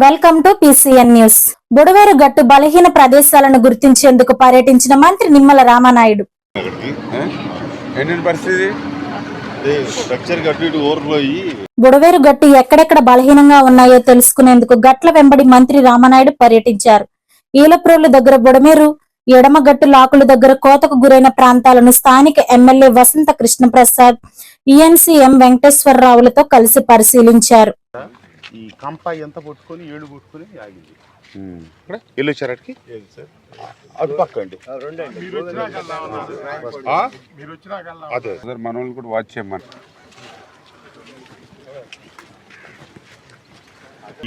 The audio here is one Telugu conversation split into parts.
Welcome to PCN news. Budaveru గట్టు బలహీన ప్రదేశాలను గుర్తించేందుకు పర్యటించిన మంత్రి నిమ్మల రామానాయుడు. బుడవేరు గట్టు ఎక్కడెక్కడ బలహీనంగా ఉన్నాయో తెలుసుకునేందుకు గట్ల వెంబడి మంత్రి రామానాయుడు పర్యటించారు. ఈలప్రోలు దగ్గర బుడమేరు, ఎడమగట్టు లాకుల దగ్గర కోతకు గురైన ప్రాంతాలను స్థానిక ఎమ్మెల్యే వసంత కృష్ణప్రసాద్, ఈఎన్సీ ఎం వెంకటేశ్వరరావులతో కలిసి పరిశీలించారు. ఈ కంప ఎంత పట్టుకొని ఏడు పట్టుకొని ఆగింది. ఎల్లు వచ్చారటికి అటు పక్క అండి. అదే మన వాళ్ళు కూడా వాచ్ చేయమని.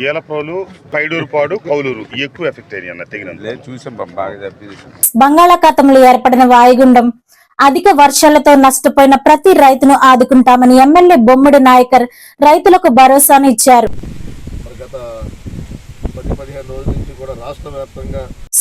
ఏలప్రోలు, పైడూరుపాడు, కౌలూరు ఎక్కువ ఎఫెక్ట్ అయినాయి అన్న. తెగిన చూసాం బాగా. బంగాళాఖాతంలో ఏర్పడిన వాయుగుండం అధిక వర్షాలతో నష్టపోయిన ప్రతి రైతును ఆదుకుంటామని ఎమ్మెల్యే బొమ్మిడి నాయకర్ రైతులకు భరోసాను ఇచ్చారు.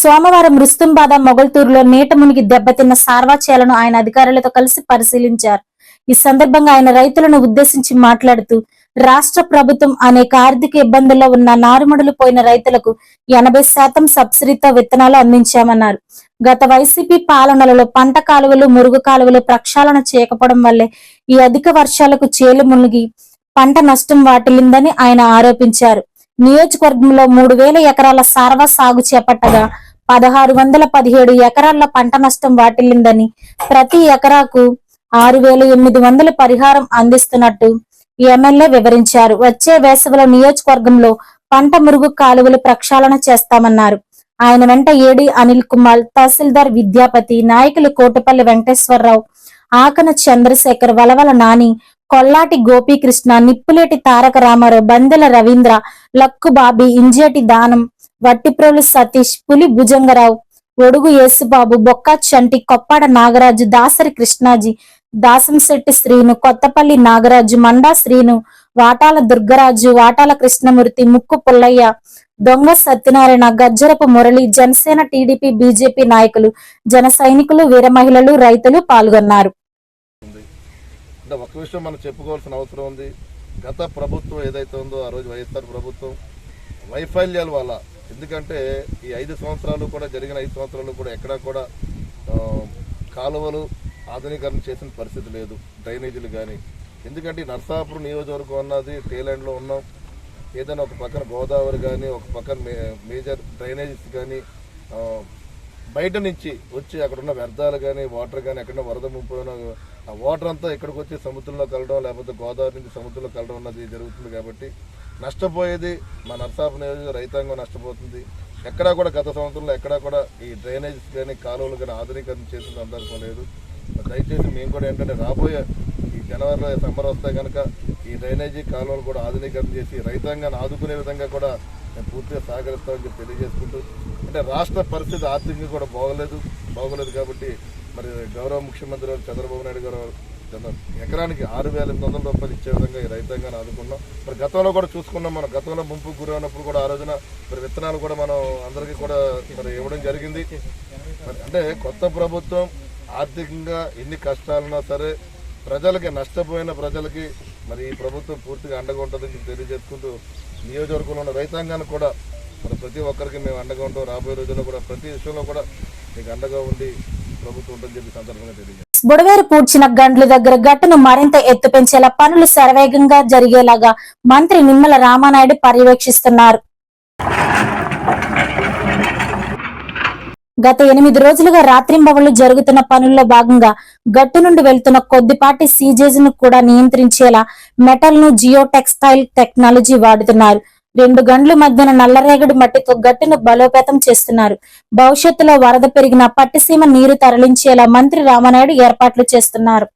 సోమవారం రుస్తుంబాద మొగల్తూరులో నీట మునిగి దెబ్బతిన్న సార్వాచేలను ఆయన అధికారులతో కలిసి పరిశీలించారు. ఈ సందర్భంగా ఆయన రైతులను ఉద్దేశించి మాట్లాడుతూ, రాష్ట్ర ప్రభుత్వం అనేక ఆర్థిక ఇబ్బందుల్లో ఉన్న నారుమడులు పోయిన రైతులకు 80% సబ్సిడీతో విత్తనాలు అందించామన్నారు. గత వైసీపీ పాలనలలో పంట కాలువలు, మురుగు కాలువలు ప్రక్షాళన చేయకపోవడం వల్లే ఈ అధిక వర్షాలకు చేలు మునిగి పంట నష్టం వాటిల్లిందని ఆయన ఆరోపించారు. నియోజకవర్గంలో 3000 ఎకరాల సార్వా సాగు చేపట్టగా 1617 ఎకరాల్లో పంట నష్టం వాటిల్లిందని, ప్రతి ఎకరాకు 6800 పరిహారం అందిస్తున్నట్టు ఎమ్మెల్యే వివరించారు. వచ్చే వేసవిలో నియోజకవర్గంలో పంట మురుగు కాలువలు ప్రక్షాళన చేస్తామన్నారు. ఆయన వెంట ఏడి అనిల్ కుమార్, తహసీల్దార్ విద్యాపతి, నాయకులు కోటపల్లి వెంకటేశ్వరరావు, ఆకన చంద్రశేఖర్, వలవల నాని, కొల్లాటి గోపీకృష్ణ, నిప్పులేటి తారక రామారావు, బందెల రవీంద్ర, లక్కు బాబీ, ఇంజేటి దానం, వట్టిప్రోలు సతీష్, పులి భుజంగరావు, ఒడుగు యేసుబాబు, బొక్కా చంటి, కొప్పాడ నాగరాజు, దాసరి కృష్ణాజీ, దాసంశెట్టి శ్రీను, కొత్తపల్లి నాగరాజు, మండా శ్రీను, వాటాల దుర్గరాజు, వాటాల కృష్ణమూర్తి, ముక్కు పుల్లయ్య, దొంగ సత్యనారాయణ, గజ్జరపు మురళి, జనసేన, టీడీపీ, బీజేపీ నాయకులు, జన సైనికులు, వీర మహిళలు, రైతులు పాల్గొన్నారు. ఒక విషయం మనం చెప్పుకోవాల్సిన అవసరం ఉంది. గత ప్రభుత్వం ఏదైతే ఉందో ఆ రోజు వైఎస్ఆర్ ప్రభుత్వం వైఫల్యాల వల్ల, ఎందుకంటే ఈ 5 సంవత్సరాలు కూడా జరిగిన 5 సంవత్సరాలు కూడా ఎక్కడా కూడా కాలువలు ఆధునీకరణ చేసిన పరిస్థితి లేదు, డ్రైనేజీలు కానీ. ఎందుకంటే నర్సాపురం నియోజకవర్గం అన్నది టేలాండ్లో ఉన్నాం. ఏదైనా ఒక పక్కన గోదావరి కానీ, ఒక పక్కన మేజర్ డ్రైనేజెస్ కానీ, బయట నుంచి వచ్చి అక్కడ ఉన్న వ్యర్థాలు కానీ, వాటర్ కానీ, ఎక్కడన్నా వరద ముంపున ఆ వాటర్ అంతా ఇక్కడికి వచ్చి సముద్రంలో కలవడం, లేకపోతే గోదావరి నుంచి సముద్రంలో కలవడం అన్నది జరుగుతుంది. కాబట్టి నష్టపోయేది మా నర్సాపురం నియోజకవర్గ రైతాంగం నష్టపోతుంది. ఎక్కడా కూడా గత సంవత్సరంలో ఎక్కడా కూడా ఈ డ్రైనేజెస్ కానీ, కాలువలు కానీ ఆధునీకరణ చేసిన సందర్భం లేదు. దయచేసి మేము కూడా ఏంటంటే రాబోయే ఈ జనవరిలో సమ్మర్ వస్తే కనుక ఈ డ్రైనేజీ కాలువలు కూడా ఆధునీకరణ చేసి రైతాంగాన్ని ఆదుకునే విధంగా కూడా మేము పూర్తిగా సహకరిస్తామని చెప్పి తెలియజేసుకుంటూ, అంటే రాష్ట్ర పరిస్థితి ఆర్థికంగా కూడా బాగోలేదు కాబట్టి మరి గౌరవ ముఖ్యమంత్రి గారు చంద్రబాబు నాయుడు గారు ఎకరానికి 6800 రూపాయలు ఇచ్చే విధంగా ఈ రైతాంగాన్ని ఆదుకున్నాం. మరి గతంలో కూడా చూసుకున్నాం. మనం గతంలో ముంపుకు గురైనప్పుడు కూడా ఆ రోజున మరి విత్తనాలు కూడా మనం అందరికీ కూడా మరి ఇవ్వడం జరిగింది. మరి అంటే కొత్త ప్రభుత్వం ఆర్థికంగా ఎన్ని కష్టాలున్నా సరే ప్రజలకి, నష్టపోయిన ప్రజలకి మరి ఈ ప్రభుత్వం పూర్తిగా అండగా ఉంటుందని తెలియజేసుకుంటూ, నియోజకవర్గంలో ఉన్న రైతాంగాన్ని కూడా మరి ప్రతి ఒక్కరికి మేము అండగా ఉంటాం. రాబోయే రోజుల్లో కూడా ప్రతి విషయంలో కూడా మీకు అండగా ఉండి ప్రభుత్వం ఉంటుందని చెప్పి సందర్భంగా తెలియజేస్తాం. బుడవేరు పూడ్చిన గండ్ల దగ్గర గట్టును మరింత ఎత్తు పెంచేలా పనులు శరవేగంగా జరిగేలాగా మంత్రి నిమ్మల రామానాయుడు పర్యవేక్షిస్తున్నారు. గత 8 రోజులుగా రాత్రింబవళ్లు జరుగుతున్న పనుల్లో భాగంగా గట్టు నుండి వెళ్తున్న కొద్దిపాటి సీజేజ్ ను కూడా నియంత్రించేలా మెటల్ ను జియో టెక్స్టైల్ టెక్నాలజీ వాడుతున్నారు. 2 గంటల మధ్యన నల్లరేగడి మట్టితో గట్టును బలోపేతం చేస్తున్నారు. భవిష్యత్తులో వరద పెరిగిన పట్టిసీమ నీరు తరలించేలా మంత్రి రామానాయుడు ఏర్పాట్లు చేస్తున్నారు.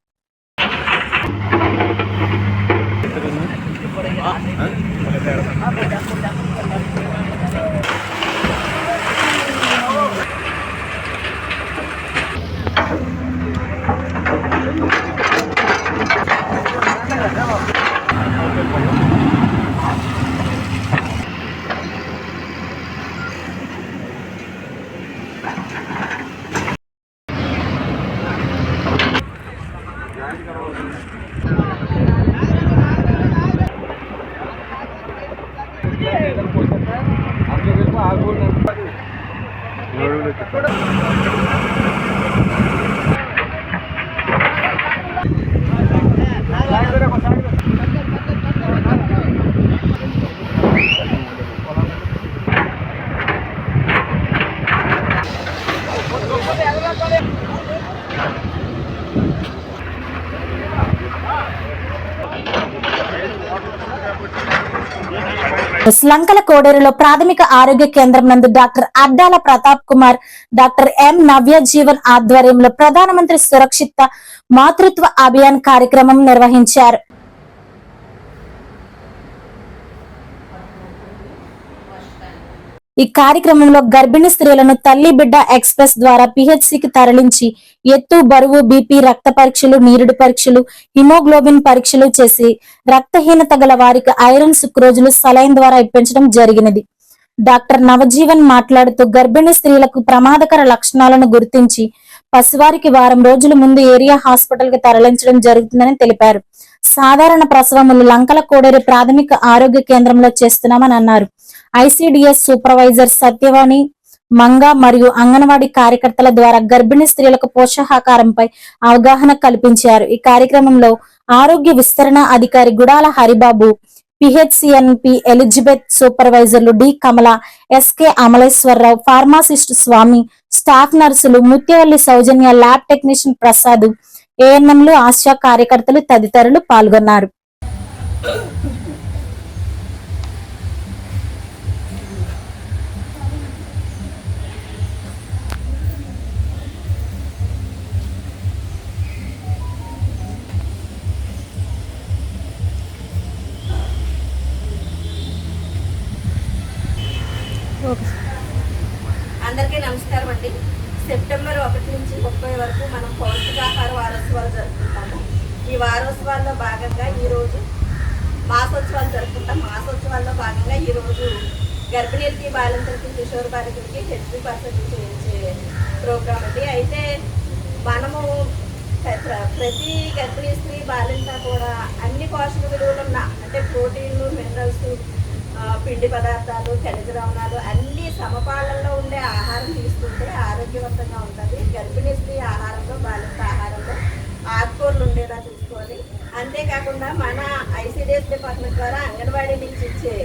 లంకల కోడేరులో ప్రాథమిక ఆరోగ్య కేంద్రం నందు doctor Addala Pratap Kumar, doctor M Navya Jeevan ఆధ్వర్యంలో ప్రధానమంత్రి సురక్షిత మాతృత్వ అభియాన్ కార్యక్రమం నిర్వహించారు. ఈ కార్యక్రమంలో గర్భిణీ స్త్రీలను తల్లి బిడ్డ ఎక్స్ప్రెస్ ద్వారా పిహెచ్సికి తరలించి ఎత్తు, బరువు, బీపీ, రక్త పరీక్షలు, నీరుడు పరీక్షలు, హిమోగ్లోబిన్ పరీక్షలు చేసి రక్తహీనత గల వారికి ఐరన్, సుక్రోజులు, సలైన్ ద్వారా ఇప్పించడం జరిగినది. డాక్టర్ నవజీవన్ మాట్లాడుతూ గర్భిణీ స్త్రీలకు ప్రమాదకర లక్షణాలను గుర్తించి పసివారికి వారం రోజుల ముందు ఏరియా హాస్పిటల్ కి తరలించడం జరుగుతుందని తెలిపారు. సాధారణ ప్రసవములు లంకల కోడేరు ప్రాథమిక ఆరోగ్య కేంద్రంలో చేస్తున్నామని అన్నారు. ఐసిడిఎస్ సూపర్వైజర్ సత్యవాణి మంగ మరియు అంగన్వాడీ కార్యకర్తల ద్వారా గర్భిణీ స్త్రీలకు పోషకాహారంపై అవగాహన కల్పించారు. ఈ కార్యక్రమంలో ఆరోగ్య విస్తరణ అధికారి గుడాల హరిబాబు, పిహెచ్సిఎన్పి ఎలిజబెత్, సూపర్వైజర్లు డి కమల, ఎస్కే అమలేశ్వరరావు, ఫార్మాసిస్ట్ స్వామి, స్టాఫ్ నర్సులు ముత్యవల్లి సౌజన్య, ల్యాబ్ టెక్నీషియన్ ప్రసాద్, ఏఎన్ఎంలు, ఆశా కార్యకర్తలు తదితరులు పాల్గొన్నారు. అందరికీ నమస్కారం అండి. సెప్టెంబర్ 1 నుంచి 30 వరకు మనం పౌష్టికాహార వారోత్సవాలు జరుపుకుంటాము. ఈ వారోత్సవాల్లో భాగంగా ఈరోజు మాసోత్సవాలు జరుపుకుంటాం. మాసోత్సవాల్లో భాగంగా ఈరోజు గర్భిణీలకి, బాలింతలకి, కిషోర బాలికలకి హెచ్పి పర్సెంట్ చేయించే ప్రోగ్రామ్ అండి. అయితే మనము ప్రతి గర్భిణీ స్త్రీ, బాలింత కూడా అన్ని పోషక విలువలున్న అంటే ప్రోటీన్లు, మినరల్స్, పిండి పదార్థాలు, ఖనిజ లవణాలు అన్ని సమపాలనలో ఉండే ఆహారం తీసుకుంటే ఆరోగ్యవంతంగా ఉంటుంది. గర్భిణీ స్త్రీ ఆహారంలో, బాలింత ఆహారంలో ఆకుకూరలు ఉండేలా చూసుకోవాలి. అంతేకాకుండా మన ఐసిడిఎస్ డిపార్ట్మెంట్ ద్వారా అంగన్వాడీ నుంచి ఇచ్చే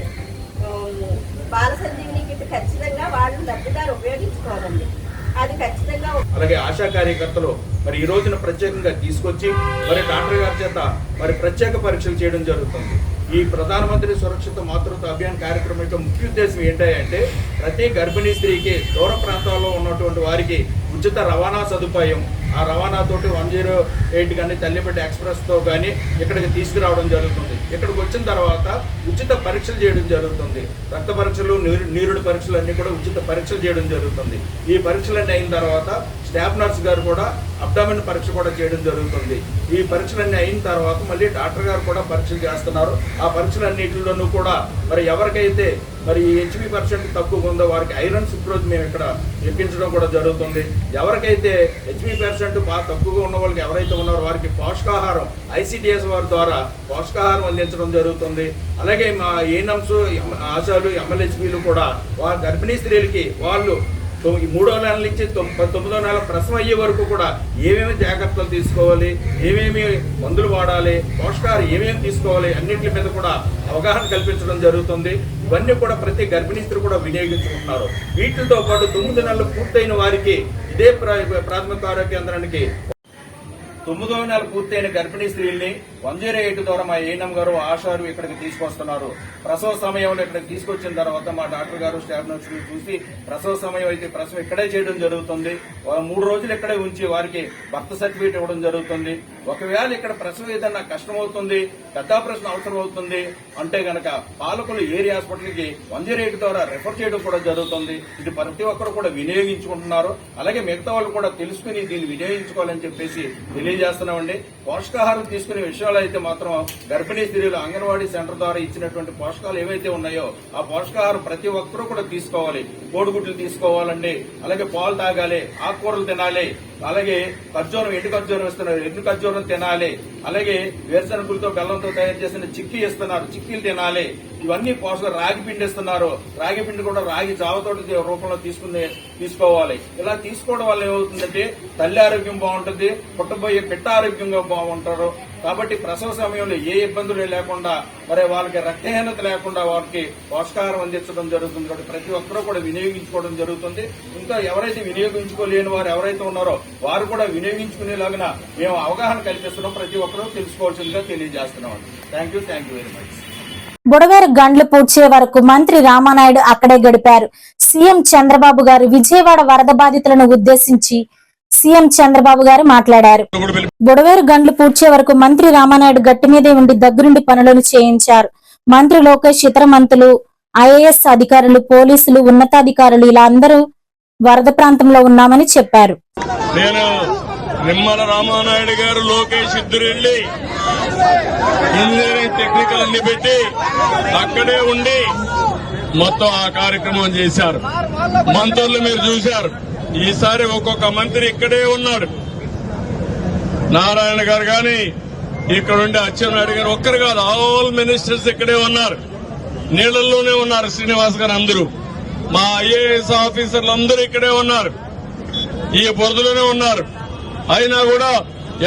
బాల సంజీవిని కిట్ ఖచ్చితంగా వాళ్ళు లబ్ధిదారు ఉపయోగించుకోవాలండి. అది ఖచ్చితంగా. అలాగే ఆశా కార్యకర్తలు మరి ఈ రోజున ప్రత్యేకంగా తీసుకొచ్చి మరి డాక్టర్ గారి చేత మరి ప్రత్యేక పరీక్షలు చేయడం జరుగుతుంది. ఈ ప్రధానమంత్రి సురక్షిత మాతృత్వ అభియాన్ కార్యక్రమం యొక్క ముఖ్య ఉద్దేశం ఏంటంటే ప్రతి గర్భిణీ స్త్రీకి దూర ప్రాంతాల్లో ఉన్నటువంటి వారికి ఉచిత రవాణా సదుపాయం, ఆ రవాణాతోటి 108 కానీ తల్లిబిడ్డ ఎక్స్ప్రెస్తో కానీ ఇక్కడికి తీసుకురావడం జరుగుతుంది. ఇక్కడికి వచ్చిన తర్వాత ఉచిత పరీక్షలు చేయడం జరుగుతుంది. రక్త పరీక్షలు, నీరుడు పరీక్షలు అన్నీ కూడా ఉచిత పరీక్షలు చేయడం జరుగుతుంది. ఈ పరీక్షలన్నీ అయిన తర్వాత స్టాఫ్ నర్స్ గారు కూడా అబ్డామిన్ పరీక్ష కూడా చేయడం జరుగుతుంది. ఈ పరీక్షలన్నీ అయిన తర్వాత మళ్ళీ డాక్టర్ గారు కూడా పరీక్షలు చేస్తున్నారు. ఆ పరీక్షలన్నింటిలోనూ కూడా మరి ఎవరికైతే మరి హెచ్బి పర్సెంట్ తక్కువ ఉందో వారికి ఐరన్, సుక్రోజ్ మేము ఇక్కడ ఎక్కించడం కూడా జరుగుతుంది. ఎవరికైతే హెచ్బి పర్సెంట్ బాగా తక్కువగా ఉన్న వాళ్ళకి ఎవరైతే ఉన్నారో వారికి పోషకాహారం ఐసిడిఎస్ వారి ద్వారా పోషకాహారం అందించడం జరుగుతుంది. అలాగే మా ఏఎన్ఎంస్, ఆశాలు, ఎంఎల్హెచ్బీలు కూడా వారి గర్భిణీ స్త్రీలకి వాళ్ళు 3వ నెల నుంచి 9వ నెల ప్రసవం అయ్యే వరకు కూడా ఏమేమి జాగ్రత్తలు తీసుకోవాలి, ఏమేమి మందులు వాడాలి, పోషకాహారం ఏమేమి తీసుకోవాలి అన్నింటి మీద కూడా అవగాహన కల్పించడం జరుగుతుంది. ఇవన్నీ కూడా ప్రతి గర్భిణీ స్త్రీ కూడా వినియోగించుకుంటున్నారు. వీటితో పాటు 9 నెలలు పూర్తయిన వారికి ఇదే ప్రాథమిక ఆరోగ్య కేంద్రానికి 9వ నెల పూర్తయిన గర్భిణీ స్త్రీల్ని 108 ద్వారా మా ఏఎన్ఎం గారు, ఆశారు ఇక్కడికి తీసుకొస్తున్నారు. ప్రసవ సమయంలో ఇక్కడికి తీసుకొచ్చిన తర్వాత మా డాక్టర్ గారు, స్టాఫ్ నర్సులు చూసి ప్రసవ సమయం అయితే ప్రసవం ఇక్కడే చేయడం జరుగుతుంది. 3 రోజులు ఇక్కడే ఉంచి వారికి బర్త్ సర్టిఫికేట్ ఇవ్వడం జరుగుతుంది. ఒకవేళ ఇక్కడ ప్రసవం ఏదన్నా కష్టమవుతుంది, పెద్ద ఆపరేషన్ అవసరం అవుతుంది అంటే గనక పాలకులు ఏరియా హాస్పిటల్కి 108 ద్వారా రెఫర్ చేయడం కూడా జరుగుతుంది. ఇది ప్రతి ఒక్కరు కూడా వినియోగించుకుంటున్నారు. అలాగే మిగతా వాళ్ళు కూడా తెలుసుకుని దీన్ని వినియోగించుకోవాలని చెప్పేసి తెలియజేస్తున్నామండి. పోషకాహారం తీసుకునే విషయాలు అయితే మాత్రం గర్భిణీ స్త్రీలు అంగన్వాడీ సెంటర్ ద్వారా ఇచ్చినటువంటి పోషకాలు ఏవైతే ఉన్నాయో ఆ పోషకాహారం ప్రతి ఒక్కరూ కూడా తీసుకోవాలి. కోడిగుడ్లు తీసుకోవాలండి, అలాగే పాలు తాగాలి, ఆకుకూరలు తినాలి, అలాగే ఖర్జూరం, ఎండు ఖర్జూరం ఇస్తున్నారు, ఎండు ఖర్జూరం తినాలి, అలాగే వేరుశనగులతో బెల్లంతో తయారు చేసిన చిక్కీ ఇస్తున్నారు, చిక్కీలు తినాలి. ఇవన్నీ పోషకాలు. రాగి పిండి ఇస్తున్నారు, రాగి పిండి కూడా రాగి జావతోటి రూపంలో తీసుకోవాలి. ఇలా తీసుకోవడం వల్ల ఏమవుతుందంటే తల్లి ఆరోగ్యం బాగుంటుంది, పుట్టబోయే బిడ్డ ఆరోగ్యంగా బాగుంటారు. కాబట్టి ప్రసవ సమయంలో ఏ ఇబ్బందులు లేకుండా మరి వాళ్ళకి రక్తహీనత లేకుండా వారికి పోషకాహారం అందించడం జరుగుతుంది. కాబట్టి ప్రతి ఒక్కరూ కూడా వినియోగించుకోవడం జరుగుతుంది. ఇంకా ఎవరైతే వినియోగించుకోలేని వారు ఎవరైతే ఉన్నారో వారు కూడా వినియోగించుకునేలాగా మేము అవగాహన కల్పిస్తున్నాం. ప్రతి ఒక్కరూ తెలుసుకోవాల్సిందిగా తెలియజేస్తున్నాం. Thank you very much. Budaveru గండ్లు పూడ్చే వరకు మంత్రి రామానాయుడు అక్కడే గడిపారు. సీఎం చంద్రబాబు గారు విజయవాడ వరద బాధితులను ఉద్దేశించి సీఎం చంద్రబాబు గారు మాట్లాడారు. బుడవేరు గండ్లు పూడ్చే వరకు మంత్రి రామానాయుడు గట్టి మీదే ఉండి దగ్గరుండి పనులను చేయించారు. మంత్రి లోకేష్, ఇతర మంత్రులు, ఐఏఎస్ అధికారులు, పోలీసులు, ఉన్నతాధికారులు ఇలా అందరూ వరద ప్రాంతంలో ఉన్నామని చెప్పారు. నేను నిమ్మల రామానాయుడు గారు, లోకేష్ ఇద్దరు వెళ్లి ఇంజనీరింగ్ టెక్నికల్ అన్ని పెట్టి అక్కడే ఉండి మొత్తం ఆ కార్యక్రమం చేశారు. మంత్రులు మీరు చూశారు. ఈసారి ఒక్కొక్క మంత్రి ఇక్కడే ఉన్నాడు. నారాయణ గారు గాని ఇక్కడ ఉండే అచ్చెన్నాయుడు గారు ఒక్కరు కాదు, ఆల్ మినిస్టర్స్ ఇక్కడే ఉన్నారు. నీళ్లలోనే ఉన్నారు. శ్రీనివాస్ గారు అందరూ, మా ఐఏఎస్ ఆఫీసర్లు అందరూ ఇక్కడే ఉన్నారు. ఈ బురదలోనే ఉన్నారు. అయినా కూడా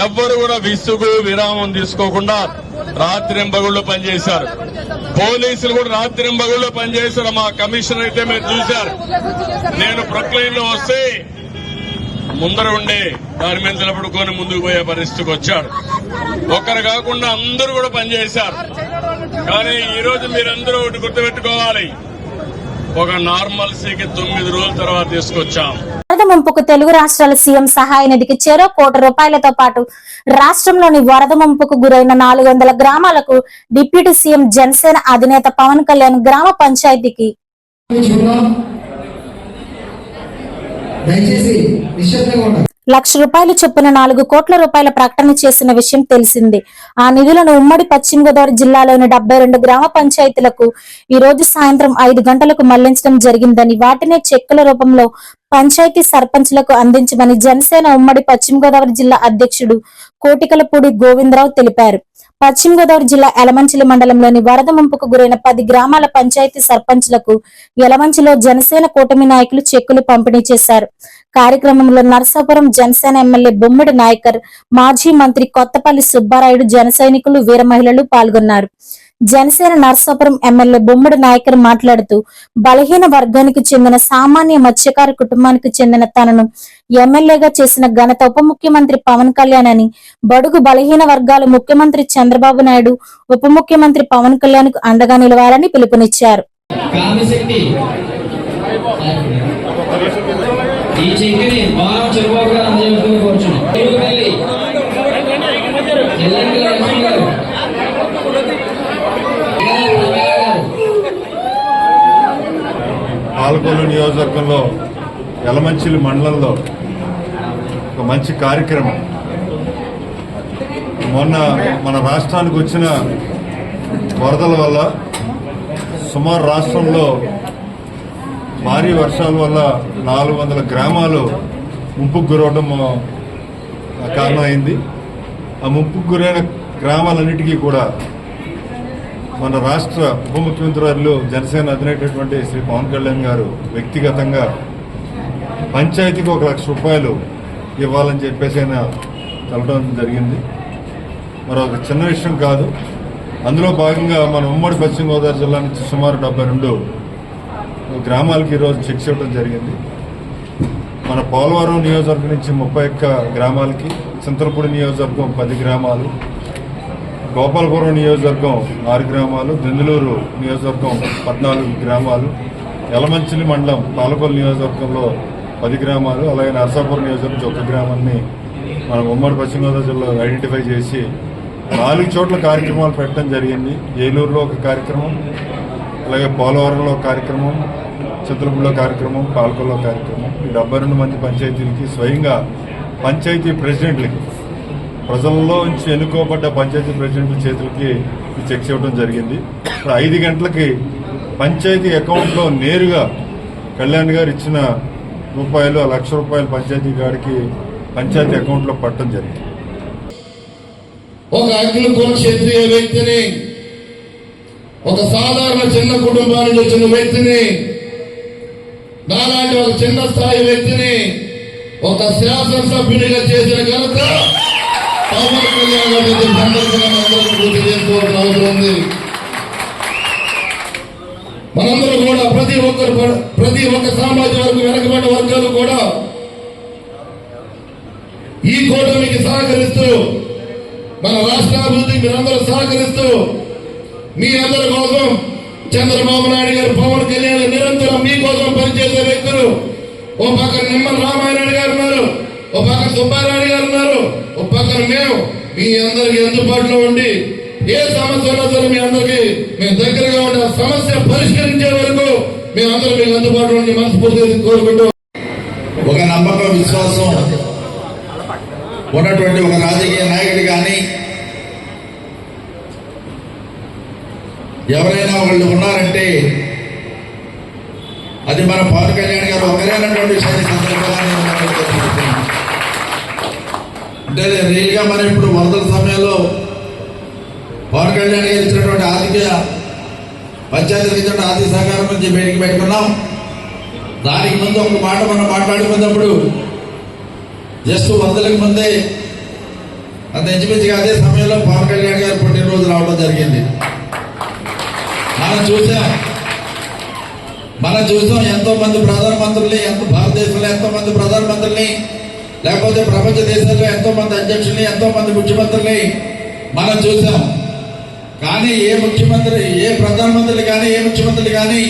ఎవ్వరు కూడా విసుగు విరామం తీసుకోకుండా రాత్రింబగుళ్ళు పనిచేశారు. పోలీసులు కూడా రాత్రింబగుళ్ళు పనిచేశారు. మా కమిషనర్ అయితే మీరు చూశారు. నేను ప్రొక్లైన్ లో వస్తే ముందర ఉండే దాని మీద నిలబడుకొని ముందుకు పోయే పరిస్థితికి వచ్చాడు. ఒక్కరు కాకుండా అందరూ కూడా పనిచేశారు. కానీ ఈ రోజు మీరందరూ ఒకటి గుర్తుపెట్టుకోవాలి, ఒక నార్మల్సీకి 9 రోజుల తర్వాత తీసుకొచ్చాం. వరద ముంపుకు తెలుగు రాష్ట్రాల సీఎం సహాయ నిధికి చెరో ₹1 కోటి పాటు రాష్ట్రంలోని వరద ముంపుకు గురైన 400 గ్రామాలకు డిప్యూటీ సీఎం జనసేన అధినేత పవన్ కళ్యాణ్ గ్రామ పంచాయతీకి ₹1,00,000 చొప్పున ₹4 కోట్ల ప్రకటన చేసిన విషయం తెలిసిందే. ఆ నిధులను ఉమ్మడి పశ్చిమ గోదావరి జిల్లాలోని 72 గ్రామ పంచాయతీలకు ఈ రోజు సాయంత్రం 5 గంటలకు మళ్లించడం జరిగిందని, వాటినే చెక్కుల రూపంలో పంచాయతీ సర్పంచ్లకు అందించమని జనసేన ఉమ్మడి పశ్చిమ గోదావరి జిల్లా అధ్యక్షుడు కోటికలపూడి గోవిందరావు తెలిపారు. పశ్చిమ గోదావరి జిల్లా యలమంచిలి మండలంలోని వరద ముంపుకు గురైన 10 గ్రామాల పంచాయతీ సర్పంచ్లకు యలమంచిలో జనసేన కూటమి నాయకులు చెక్కులు పంపిణీ చేశారు. కార్యక్రమంలో నరసాపురం జనసేన ఎమ్మెల్యే బొమ్మిడి నాయకర్, మాజీ మంత్రి కొత్తపల్లి సుబ్బారాయుడు, జన సైనికులు, వీర మహిళలు పాల్గొన్నారు. జనసేన నరసాపురం ఎమ్మెల్యే బొమ్మిడి నాయకర్ మాట్లాడుతూ, బలహీన వర్గానికి చెందిన సామాన్య మత్స్యకార కుటుంబానికి చెందిన తనను ఎమ్మెల్యేగా చేసిన ఘనత ఉప ముఖ్యమంత్రి పవన్ కళ్యాణ్ అని, బడుగు బలహీన వర్గాల ముఖ్యమంత్రి చంద్రబాబు నాయుడు ఉప ముఖ్యమంత్రి పవన్ కళ్యాణ్ కు అండగా నిలవాలని పిలుపునిచ్చారు. ఈ చెక్కిని మానవ చంద్రబాబు గారు అందజేసుకుని కూర్చున్నాం. పాలకొల్లు నియోజకవర్గంలో యలమంచిలి మండలంలో ఒక మంచి కార్యక్రమం. మొన్న మన రాష్ట్రానికి వచ్చిన వరదల వల్ల సుమారు రాష్ట్రంలో భారీ వర్షాల వల్ల 400 గ్రామాలు ముంపుకు గురవడం కారణమైంది. ఆ ముంపుకు గురైన గ్రామాలన్నిటికీ కూడా మన రాష్ట్ర ఉప ముఖ్యమంత్రి వారు జనసేన అధినేటటువంటి శ్రీ పవన్ కళ్యాణ్ గారు వ్యక్తిగతంగా పంచాయతీకి ₹1,00,000 ఇవ్వాలని చెప్పేసి ఆయన తెలపడం జరిగింది. మరొక చిన్న విషయం కాదు. అందులో భాగంగా మన ఉమ్మడి పశ్చిమ గోదావరి జిల్లా నుంచి సుమారు 72 గ్రామాలకి ఈరోజు చెక్స్ ఇవ్వడం జరిగింది. మన పోలవరం నియోజకవర్గం నుంచి 31 గ్రామాలకి, చింతలపూడి నియోజకవర్గం 10 గ్రామాలు, గోపాలపురం నియోజకవర్గం 6 గ్రామాలు, దెందులూరు నియోజకవర్గం 14 గ్రామాలు, యలమంచిలి మండలం పాలకొల్లు నియోజకవర్గంలో 10 గ్రామాలు, అలాగే నరసాపురం నియోజకవర్గం 1 గ్రామాన్ని మనం ఉమ్మడి పశ్చిమ గోదావరి జిల్లాలో ఐడెంటిఫై చేసి 4 చోట్ల కార్యక్రమాలు పెట్టడం జరిగింది. ఏలూరులో ఒక కార్యక్రమం, అలాగే పోలవరంలో ఒక కార్యక్రమం, చింతలపూడిలో కార్యక్రమం, పాలకొల్లో కార్యక్రమం. ఈ 72 మంది పంచాయతీలకి స్వయంగా పంచాయతీ ప్రెసిడెంట్లకి, ప్రజల్లో నుంచి ఎన్నుకోబడ్డ పంచాయతీ ప్రెసిడెంట్ల చేతులకి ఈ చెక్స్ ఇవ్వడం జరిగింది. ఇప్పుడు 5 గంటలకి పంచాయతీ అకౌంట్లో నేరుగా కళ్యాణ్ గారు ఇచ్చిన రూపాయలు ₹1,00,000 పంచాయతీ గారికి పంచాయతీ అకౌంట్లో పట్టడం జరిగింది. ఒక అఖిల కుల క్షత్రియ వ్యక్తిని, ఒక సాధారణ చిన్న కుటుంబానికి వచ్చిన వ్యక్తిని, నాలాంటి ఒక చిన్న స్థాయి వ్యక్తిని ఒక శాసనసభ్యునిగా చేసిన ఘనత పవన్ కళ్యాణ్ గారి సందర్భంగా మనందరం గుర్తు చేసుకోవాల్సిన అవసరం ఉంది. మనందరూ కూడా ప్రతి ఒక్క సామాజిక వర్గం, వెనకబడిన వర్గాలు కూడా ఈ కూటమికి సహకరిస్తూ, మన రాష్ట్ర అభివృద్ధికి మీరందరూ సహకరిస్తూ మీ అందరి కోసం చంద్రబాబు నాయుడు గారు, పవన్ కళ్యాణ్ నిరంతరం మీకోసం పనిచేసే వ్యక్తులు. ఓ పక్కన నిమ్మల రామారాయుడు గారు ఉన్నారు, ఓ పక్కన సుబ్బారాయుడు గారు ఉన్నారు, ఓ పక్కన మేము మీ అందరికి అందుబాటులో ఉండి ఏ సమస్య ఉన్నా సరే మీ అందరికి మేము దగ్గరగా ఉండి ఆ సమస్య పరిష్కరించే వరకు మేమందరూ మీకు అందుబాటులో ఉండి మనస్ఫూర్తిగా కోరుకుంటూ ఒక నమ్మకం, విశ్వాసం ఉన్నటువంటి ఒక రాజకీయ నాయకుడు కానీ ఎవరైనా వాళ్ళు ఉన్నారంటే అది మన పవన్ కళ్యాణ్ గారు ఒకరేనటువంటి విషయాన్ని సందర్భంగా నేను మనకు తెలియజేస్తున్నాను. అంటే రియల్గా మనం ఇప్పుడు వరదల సమయంలో పవన్ కళ్యాణ్ గారు ఇచ్చినటువంటి పంచాయతీలకు ఇచ్చినటువంటి ఆర్థిక సహకారం నుంచి బయటికి పెట్టుకున్నాం. దానికి ముందు ఒక మాట మనం మాట్లాడుకున్నప్పుడు జస్ట్ వరదలకు ముందే అంత ఇంచుమించుగా అదే సమయంలో పవన్ కళ్యాణ్ గారు పుట్టినరోజు రావడం జరిగింది. మనం చూసాం ఎంతో మంది ప్రధానమంత్రుల్ని, భారతదేశంలో ఎంతో మంది ప్రధానమంత్రుల్ని, లేకపోతే ప్రపంచ దేశాల్లో ఎంతో మంది అధ్యక్షుల్ని, ఎంతో మంది ముఖ్యమంత్రుల్ని మనం చూసాం. కానీ ఏ ముఖ్యమంత్రి, ఏ ప్రధానమంత్రులు కానీ, ఏ ముఖ్యమంత్రులు కానీ,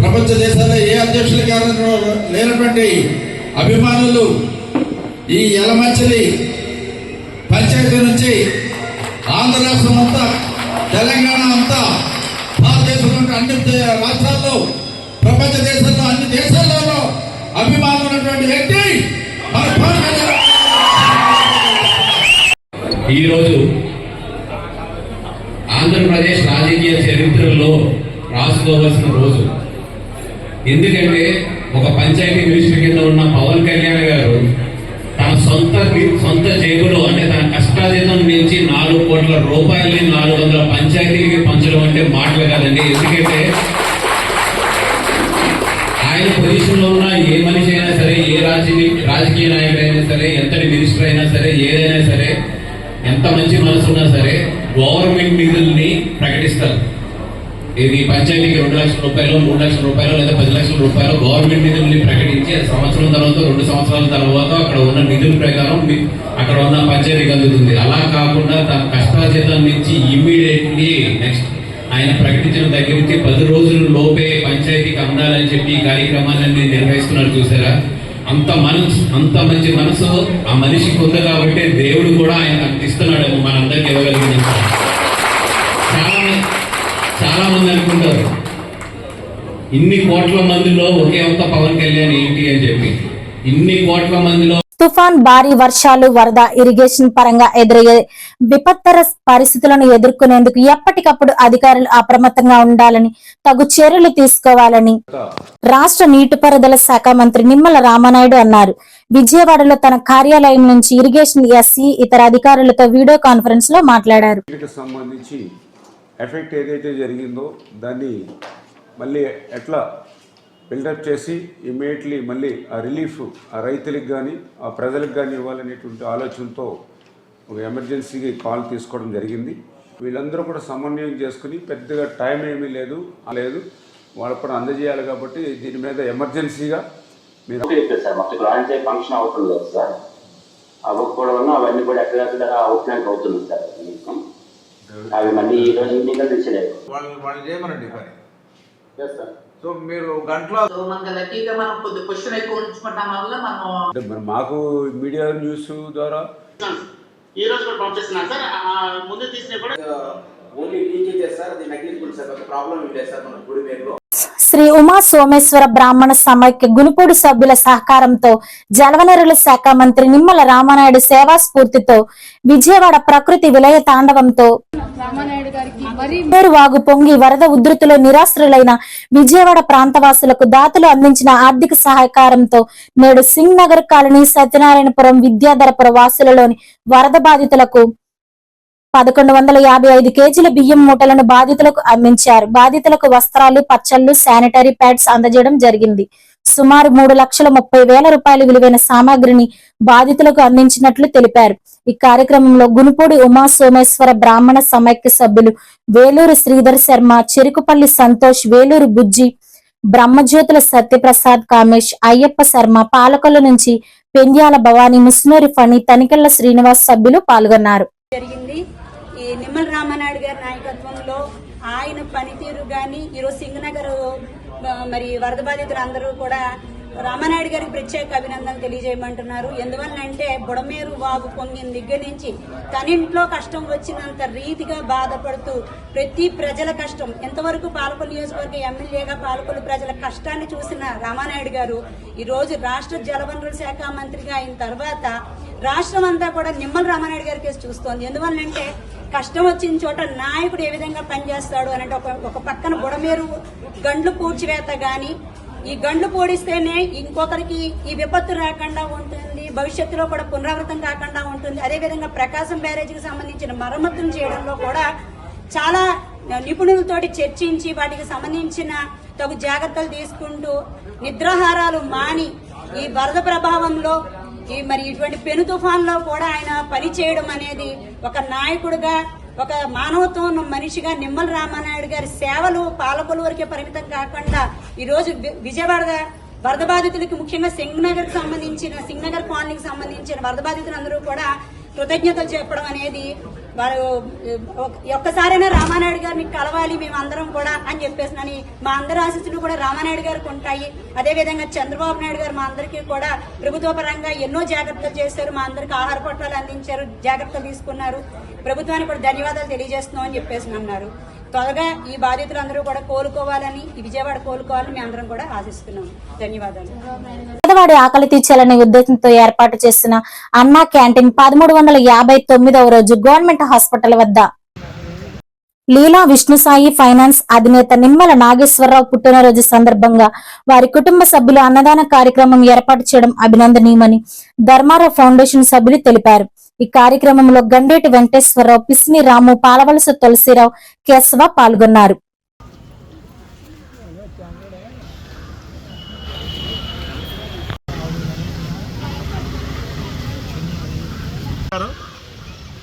ప్రపంచ దేశాల్లో ఏ అధ్యక్షులు కానీ లేనటువంటి అభిమానులు ఈ యలమంచిలి పంచాయతీ నుంచి ఆంధ్ర రాష్ట్రం అంతా, తెలంగాణ అంతా, భారతదేశంలో అన్ని రాష్ట్రాల్లో, ప్రపంచ దేశాల్లో, అన్ని దేశాల్లోనూ అభిమానం ఉన్నటువంటి వ్యక్తి మన పవన్ కళ్యాణ్. ఈరోజు ఆంధ్రప్రదేశ్ రాజకీయ చరిత్రలో రాసుకోవాల్సిన రోజు. ఎందుకంటే ఒక పంచాయతీ మినిస్టర్ కింద ఉన్న పవన్ కళ్యాణ్ గారు తన సొంత జేబులో, అంటే తన కష్టాజీతం నుంచి 4 కోట్ల రూపాయలని 400 పంచాయతీలకి పంచడం అంటే మాటలు కాదండి. ఎందుకంటే ఆయన పొజిషన్ లో ఉన్న ఏ మనిషి అయినా సరే, ఏ రాజకీయ నాయకుడు అయినా సరే, ఎంతటి మినిస్టర్ అయినా సరే, ఏదైనా సరే, ఎంత మంచి మనసు ఉన్నా సరే గవర్నమెంట్ నిధుల్ని ప్రకటిస్తారు. ఇది పంచాయతీకి 2 లక్షల రూపాయలు, 3 లక్షల రూపాయలు లేదా 10 లక్షల రూపాయలు గవర్నమెంట్ నిధుల్ని ప్రకటించి సంవత్సరం తర్వాత, 2 సంవత్సరాల తర్వాత అక్కడ ఉన్న నిధుల ప్రకారం అక్కడ ఉన్న పంచాయతీకి అందుతుంది. అలా కాకుండా తన కష్టాజీతం నుంచి ఇమ్మీడియట్లీ నెక్స్ట్ ఆయన ప్రకటించిన దగ్గర నుంచి 10 రోజుల లోపే పంచాయతీకి అందాలని చెప్పి ఈ కార్యక్రమాన్ని నిర్వహిస్తున్నారు. చూసారా, అంత మంచి మనసు ఆ మనిషికి ఉంది కాబట్టి దేవుడు కూడా ఆయన అందిస్తున్నాడు మనందరికి ఇవ్వగలిగిన. చాలా మంది అనుకుంటారు ఇన్ని కోట్ల మందిలో ఒకే ఒక్క పవన్ కళ్యాణ్ ఏంటి అని చెప్పి. ఇన్ని కోట్ల మందిలో తుఫాన్, భారీ వర్షాలు, వరద, ఇరిగేషన్ పరంగా ఎదురయ్యే విపత్తర పరిస్థితులను ఎదుర్కొనేందుకు ఎప్పటికప్పుడు అధికారులు అప్రమత్తంగా ఉండాలని, తగు చర్యలు తీసుకోవాలని రాష్ట్ర నీటిపారుదల శాఖ మంత్రి నిమ్మల రామానాయుడు అన్నారు. విజయవాడలో తన కార్యాలయం నుంచి ఇరిగేషన్ ఎస్సీ ఇతర అధికారులతో వీడియో కాన్ఫరెన్స్ లో మాట్లాడారు. సంబంధించి ఎఫెక్ట్ ఏదైతే జరిగిందో దాన్ని మళ్ళీ ఎట్లా బిల్డప్ చేసి ఇమ్మీడియట్లీ మళ్ళీ ఆ రిలీఫ్ ఆ రైతులకు కానీ ఆ ప్రజలకు కానీ ఇవ్వాలనేటువంటి ఆలోచనతో ఒక ఎమర్జెన్సీకి కాల్ తీసుకోవడం జరిగింది. వీళ్ళందరూ కూడా సమన్వయం చేసుకుని పెద్దగా టైం ఏమీ లేదు వాళ్ళకు కూడా అందజేయాలి కాబట్టి దీని మీద ఎమర్జెన్సీగా మీరు సార్ మొత్తం ఫంక్షన్ అవుతుంది కదా సార్, అవ్వకపోవడం వల్ల అవన్నీ కూడా ఎక్కడెక్కడ అవుట్లైన్ అవుతుంది సార్. అవి మళ్ళీ ఈ రోజు ఇంటికి తెచ్చలేదు వాళ్ళు చేయమనండి పని. సో మీరు గంటలో మనం కొద్ది క్వశ్చన్ ఎక్కువ ఉంచుకుంటాం వల్ల మనం మాకు మీడియా న్యూస్ ద్వారా ఈ రోజు కూడా పంపిస్తున్నాం సార్. ముందు తీసిన కూడా ఓన్లీ టీచర్ సార్, అది నెగ్లిజిబుల్ సార్, ఒక ప్రాబ్లం లేదు సార్ మన గుడి పేరులో. శ్రీ ఉమా సోమేశ్వర బ్రాహ్మణ సమైక్య గునుపూడి సభ్యుల సహకారంతో జలవనరుల శాఖ మంత్రి నిమ్మల రామానాయుడు సేవా స్ఫూర్తితో విజయవాడ ప్రకృతి విలయ తాండవంతో వాగు పొంగి వరద ఉధృతిలో నిరాశ్రులైన విజయవాడ ప్రాంతవాసులకు దాతలు అందించిన ఆర్థిక సహకారంతో నేడు సింగ్ నగర్ కాలనీ, సత్యనారాయణపురం, విద్యాధరపుర వాసులలోని వరద బాధితులకు 1155 కేజీల బియ్యం మూటలను బాధితులకు అందించారు. బాధితులకు వస్త్రాలు, పచ్చళ్లు, శానిటరీ ప్యాడ్స్ అందజేయడం జరిగింది. సుమారు 3,30,000 రూపాయల విలువైన సామాగ్రిని బాధితులకు అందించినట్లు తెలిపారు. ఈ కార్యక్రమంలో గునుపూడి ఉమా సోమేశ్వర బ్రాహ్మణ సమైక్య సభ్యులు వేలూరు శ్రీధర్ శర్మ, చెరుకుపల్లి సంతోష్, వేలూరు బుజ్జి, బ్రహ్మజ్యోతుల సత్యప్రసాద్, కామేష్, అయ్యప్ప శర్మ, పాలకొల్ల నుంచి పెండ్యాల భవానీ, ముస్నూరి ఫణి, తనికెళ్ల శ్రీనివాస్ సభ్యులు పాల్గొన్నారు. జరిగింది. ఈ నిమ్మల రామానాయుడు గారి నాయకత్వంలో ఆయన పనితీరు కానీ ఈరోజు సింగనగర్ మరి వరద బాధితులు అందరూ కూడా రామానాయుడు గారికి ప్రత్యేక అభినందనలు తెలియజేయమంటున్నారు. ఎందువల్లంటే బుడమేరు వాగు పొంగిన దగ్గర నుంచి తన ఇంట్లో కష్టం వచ్చినంత రీతిగా బాధపడుతూ ప్రతి ప్రజల కష్టం ఎంతవరకు పాలకొల్లు నియోజకవర్గ ఎమ్మెల్యేగా పాలకొల్లు ప్రజల కష్టాన్ని చూసిన రామానాయుడు గారు ఈ రోజు రాష్ట్ర జలవనరుల శాఖ మంత్రిగా అయిన తర్వాత రాష్ట్రం అంతా కూడా నిమ్మల రామానాయుడు గారి కేసు చూస్తోంది. ఎందువల్లంటే కష్టం వచ్చిన చోట నాయకుడు ఏ విధంగా పనిచేస్తాడు అని అంటే ఒక పక్కన బుడమేరు గండ్లు పూడ్చివేత గాని ఈ గండ్లు పోడిస్తేనే ఇంకొకరికి ఈ విపత్తు రాకుండా ఉంటుంది, భవిష్యత్తులో కూడా పునరావృతం కాకుండా ఉంటుంది. అదేవిధంగా ప్రకాశం బ్యారేజీకి సంబంధించిన మరమ్మతులు చేయడంలో కూడా చాలా నిపుణులతోటి చర్చించి వాటికి సంబంధించిన తగు జాగ్రత్తలు తీసుకుంటూ నిద్రాహారాలు మాని ఈ వరద ప్రభావంలో మరి ఇటువంటి పెను తుఫాన్లో కూడా ఆయన పని చేయడం అనేది ఒక నాయకుడిగా ఒక మానవత్వం ఉన్న మనిషిగా నిమ్మల రామానాయుడు గారి సేవలు పాలకొల్లు వరకే పరిమితం కాకుండా ఈ రోజు విజయవాడ వరద బాధితులకి ముఖ్యంగా సింగనగర్ కాలనీకి సంబంధించిన వరద బాధితులందరూ కూడా కృతజ్ఞతలు చెప్పడం అనేది వారు ఒక్కసారైనా రామానాయుడు గారిని కలవాలి మేమందరం కూడా అని చెప్పేసి మా అందరి ఆశీస్సులు కూడా రామానాయుడు గారికి ఉంటాయి. అదేవిధంగా చంద్రబాబు నాయుడు గారు మా అందరికీ కూడా ప్రభుత్వ పరంగా ఎన్నో జాగ్రత్తలు చేశారు, మా అందరికి ఆహార పొట్లాలు అందించారు, జాగ్రత్తలు తీసుకున్నారు. ప్రభుత్వానికి కూడా ధన్యవాదాలు తెలియజేస్తున్నాం అని చెప్పేసి అన్నారు. త్వరగా ఈ బాధితులందరూ కూడా కోలుకోవాలని, ఈ విజయవాడ కోలుకోవాలని మేము అందరం కూడా ఆశిస్తున్నాం. ధన్యవాదాలు. పేదవాడి ఆకలి తీర్చాలనే ఉద్దేశంతో ఏర్పాటు చేసిన అన్నా క్యాంటీన్ 1359వ రోజు గవర్నమెంట్ హాస్పిటల్ వద్ద లీలా విష్ణుసాయి ఫైనాన్స్ అధినేత నిమ్మల నాగేశ్వరరావు పుట్టినరోజు సందర్భంగా వారి కుటుంబ సభ్యులు అన్నదాన కార్యక్రమం ఏర్పాటు చేయడం అభినందనీయమని ధర్మారావు ఫౌండేషన్ సభ్యులు తెలిపారు. ఈ కార్యక్రమంలో గండేటి వెంకటేశ్వరరావు, పిసిని రాము, పాలవలస తులసిరావు, కేశవ పాల్గొన్నారు.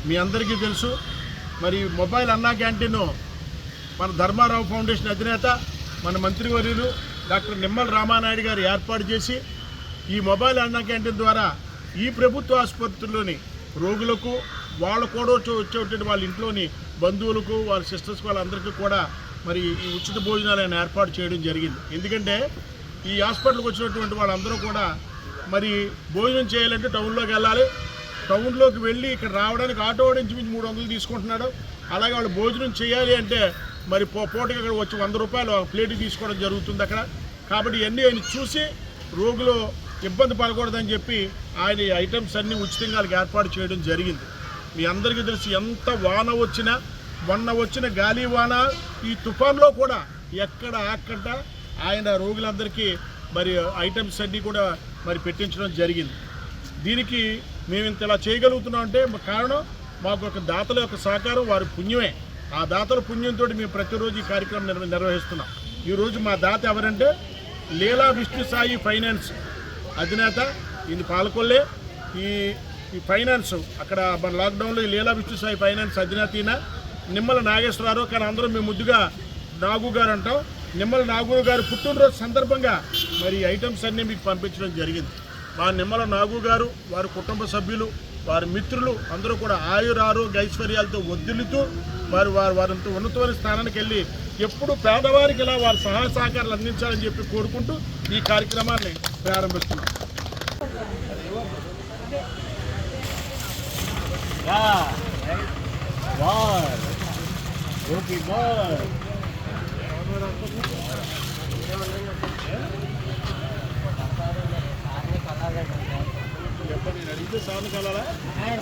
మీ అందరికీ తెలుసు, మరి మొబైల్ అన్నా క్యాంటీన్ మన ధర్మారావు ఫౌండేషన్ అధినేత మన మంత్రివర్యులు డాక్టర్ నిమ్మల రామానాయుడు గారు ఏర్పాటు చేసి ఈ మొబైల్ అన్నా క్యాంటీన్ ద్వారా ఈ ప్రభుత్వ ఆసుపత్రుల్లోని రోగులకు వాళ్ళ కూడా వచ్చేటువంటి వాళ్ళ ఇంట్లోని బంధువులకు వాళ్ళ సిస్టర్స్కి వాళ్ళందరికీ కూడా మరి ఈ ఉచిత భోజనాలు ఆయన ఏర్పాటు చేయడం జరిగింది. ఎందుకంటే ఈ హాస్పిటల్కి వచ్చినటువంటి వాళ్ళందరూ కూడా మరి భోజనం చేయాలంటే టౌన్లోకి వెళ్ళాలి, టౌన్లోకి వెళ్ళి ఇక్కడ రావడానికి ఆటో నుంచి 300 తీసుకుంటున్నాడు. అలాగే వాళ్ళు భోజనం చేయాలి అంటే మరి పూటకి ఇక్కడ వచ్చి 100 రూపాయలు ప్లేట్ తీసుకోవడం జరుగుతుంది అక్కడ. కాబట్టి ఇవన్నీ ఆయన చూసి రోగులు ఇబ్బంది పడకూడదని చెప్పి ఆయన ఈ ఐటమ్స్ అన్నీ ఉచితంగా వాళ్ళకి ఏర్పాటు చేయడం జరిగింది. మీ అందరికీ తెలుసు, ఎంత వాన వచ్చినా, మొన్న వచ్చిన గాలి వాన ఈ తుఫాన్లో కూడా ఎక్కడ ఆకుండా ఆయన రోగులందరికీ మరి ఐటమ్స్ అన్నీ కూడా మరి పెట్టించడం జరిగింది. దీనికి మేము ఇంత ఇలా చేయగలుగుతున్నాం అంటే కారణం మాకు ఒక దాతల యొక్క సహకారం, వారి పుణ్యమే. ఆ దాతల పుణ్యంతో మేము ప్రతిరోజు ఈ కార్యక్రమం నిర్వహిస్తున్నాం. ఈరోజు మా దాత ఎవరంటే లీలా విష్ణుసాయి ఫైనాన్స్ అధినేత, ఇది పాలకొల్లే. ఈ ఫైనాన్స్ అక్కడ మన లాక్డౌన్లో లీలా విష్ణుసాయి ఫైనాన్స్ అధినేత ఈయన నిమ్మల నాగేశ్వరరావు. కానీ అందరం మేము ముద్దుగా నాగు గారు అంటాం. నిమ్మల నాగు గారు పుట్టినరోజు సందర్భంగా మరి ఐటమ్స్ అన్నీ మీకు పంపించడం జరిగింది. మా నిమ్మల నాగు గారు, వారి కుటుంబ సభ్యులు, వారి మిత్రులు అందరూ కూడా ఆయురారోగ్య ఐశ్వర్యాలతో వర్ధిల్లుతూ వారంత ఉన్నతమైన స్థానానికి వెళ్ళి ఎప్పుడు పేదవారికి ఇలా వారి సహాయ సహకారాలు అందించాలని చెప్పి కోరుకుంటూ ఈ కార్యక్రమాన్ని ప్రారంభిస్తున్నాం.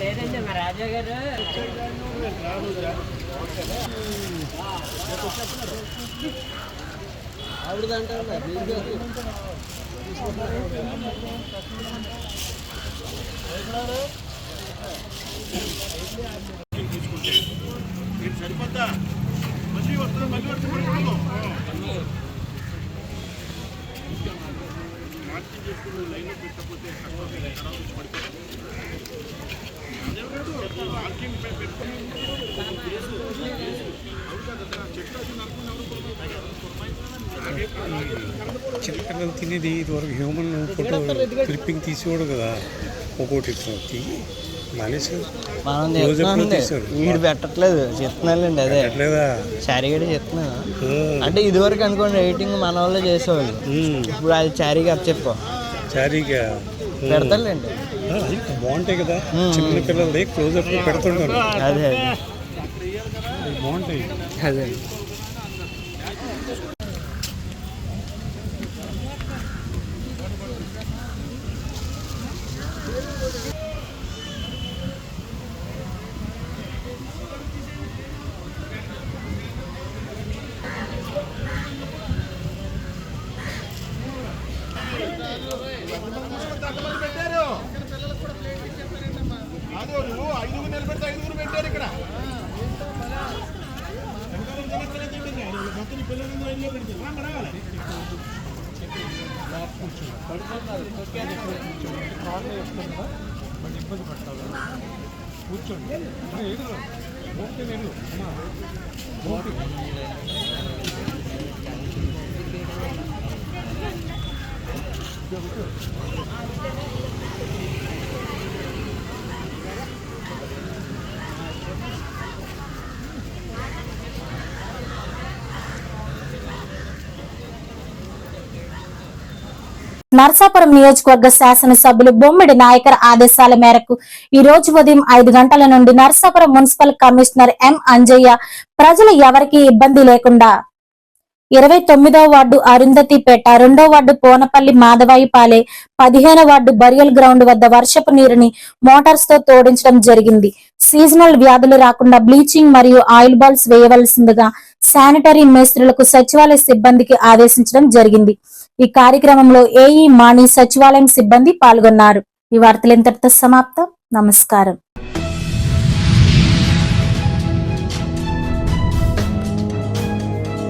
లేదండి మా రాజా గారు ఆవిడదంటారు సరిపోద్దా? మళ్ళీ వస్తుంది, మళ్ళీ వస్తుంది. మార్చి చేసుకుని లైన్లో పెట్టకపోతే చిలకలను తినేది ఇదివరకు హ్యూమన్ ఫోటో క్లిప్పింగ్ తీసేవాడు కదా, ఒక్కోటి తీసి మనం చెప్తున్నాండి, వీడు పెట్టట్లేదు, చెప్తున్నానండి. అదే చారీగడ చెప్తున్నాను. అంటే ఇదివరకు అనుకోండి రేటింగ్ మన వాళ్ళే చేసేవాళ్ళు, ఇప్పుడు అది చారీగా చెప్పు పెడతాండి. బాగుంటాయి కదా చిన్న పిల్లలు క్లోజప్ పెడుతుంటారు. అదే బాగుంటాయి. అదే నర్సాపురం నియోజకవర్గ శాసనసభ్యులు బొమ్మిడి నాయకర్ ఆదేశాల మేరకు ఈ రోజు ఉదయం 5 గంటల నుండి Narsapuram municipal commissioner M Anjaiah ప్రజలు ఎవరికీ ఇబ్బంది లేకుండా 29వ వార్డు అరుంధతిపేట, 2వ వార్డు పోనపల్లి మాధవాయిపాలె, 15వ వార్డు బరియల్ గ్రౌండ్ వద్ద వర్షపు నీరుని మోటార్స్ తో తోడించడం జరిగింది. సీజనల్ వ్యాధులు రాకుండా బ్లీచింగ్ మరియు ఆయిల్ బాల్స్ వేయవలసిందిగా శానిటరీ మేస్త్రులకు సచివాలయ సిబ్బందికి ఆదేశించడం జరిగింది. ఈ కార్యక్రమంలో ఏఈ మాణి, సచివాలయం సిబ్బంది పాల్గొన్నారు. ఈ వార్తలు ఇంతటితో సమాప్తం. నమస్కారం.